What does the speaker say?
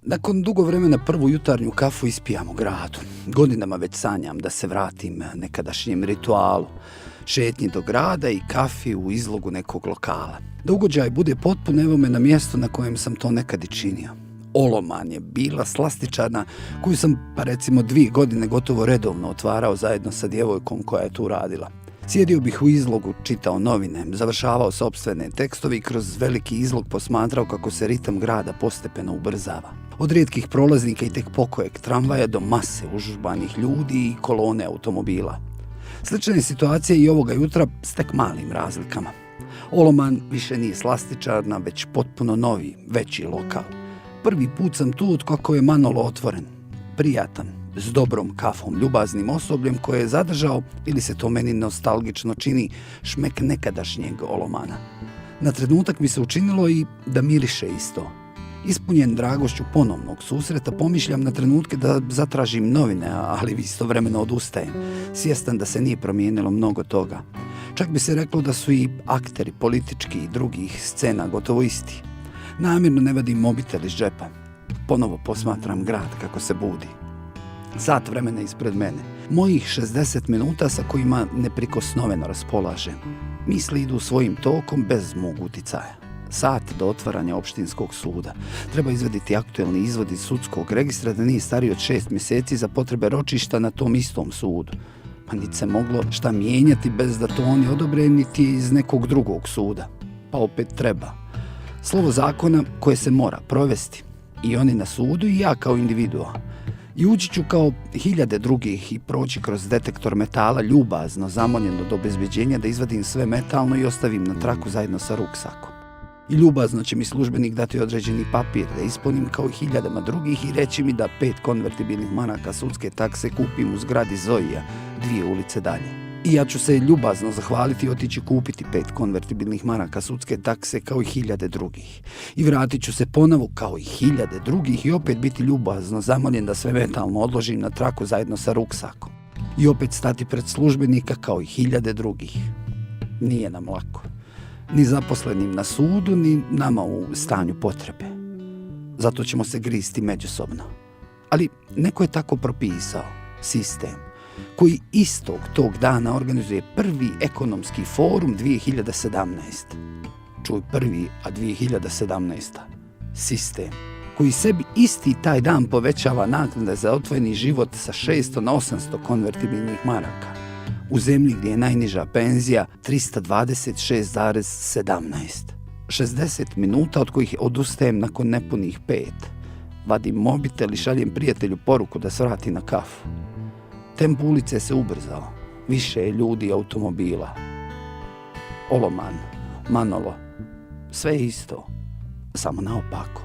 Nakon dugo vremena prvu jutarnju kafu ispijam u gradu. Godinama već sanjam da se vratim nekadašnjem ritualu. Šetnji do grada i kafi u izlogu nekog lokala. Da ugođaj bude potpun, evo me na mjestu na kojem sam to nekad i činio. Oloman je bila slastičarna koju sam, pa recimo 2 godine gotovo redovno otvarao zajedno sa djevojkom koja je tu radila. Sjedio bih u izlogu, čitao novine, završavao sopstvene tekstove i kroz veliki izlog posmatrao kako se ritam grada postepeno ubrzava. Od rijetkih prolaznika i tek pokojeg tramvaja do mase užurbanih ljudi i kolone automobila. Slična je situacija i ovoga jutra s tek malim razlikama. Oloman više nije slastičarna, već potpuno novi, veći lokal. Prvi put sam tu otkako je Manolo otvoren. Prijatan, s dobrom kafom, ljubaznim osobljem koje je zadržao, ili se to meni nostalgično čini, šmek nekadašnjeg Olomana. Na trenutak mi se učinilo i da miriše isto. Ispunjen dragošću ponovnog susreta, pomišljam na trenutke da zatražim novine, ali istovremeno odustajem, svjestan da se nije promijenilo mnogo toga. Čak bi se reklo da su i akteri politički i drugih scena gotovo isti. Namjerno ne vadim mobitel iz džepa. Ponovo posmatram grad kako se budi. Sat vremena ispred mene. Mojih 60 minuta sa kojima neprikosnoveno raspolažem. Misli idu svojim tokom bez mog uticaja. Sat do otvaranja opštinskog suda. Treba izvaditi aktuelni izvod iz sudskog registra da nije stariji od 6 mjeseci za potrebe ročišta na tom istom sudu. Pa niti se moglo šta mijenjati bez da to oni odobre, niti iz nekog drugog suda. Pa opet treba. Slovo zakona koje se mora provesti. I oni na sudu i ja kao individua. I ući ću kao hiljade drugih i proći kroz detektor metala ljubazno zamoljeno do obezbeđenja da izvadim sve metalno i ostavim na traku zajedno sa ruksakom. I ljubazno će mi službenik dati određeni papir da ispunim kao i hiljadama drugih i reći mi da 5 konvertibilnih maraka sudske takse kupim u zgradi Zojija, 2 ulice dalje. I ja ću se ljubazno zahvaliti i otići kupiti 5 konvertibilnih maraka sudske takse kao i hiljade drugih. I vratit ću se ponovo kao i hiljade drugih i opet biti ljubazno zamoljen da sve metalno odložim na traku zajedno sa ruksakom. I opet stati pred službenika kao i hiljade drugih. Nije nam lako. Ni zaposlenim na sudu, ni nama u stanju potrebe. Zato ćemo se gristi međusobno. Ali neko je tako propisao sistem koji istog tog dana organizuje prvi ekonomski forum 2017. Čuj, prvi, a 2017. Sistem koji sebi isti taj dan povećava naknade za odvojeni život sa 600 na 800 konvertibilnih maraka. U zemlji gdje je najniža penzija 326,17. 60 minuta od kojih odustajem nakon nepunih 5. Vadim mobitel i šaljem prijatelju poruku da se vrati na kafu. Tempo ulice se ubrzao. Više je ljudi i automobila. Oloman, Manolo, sve je isto, samo naopako.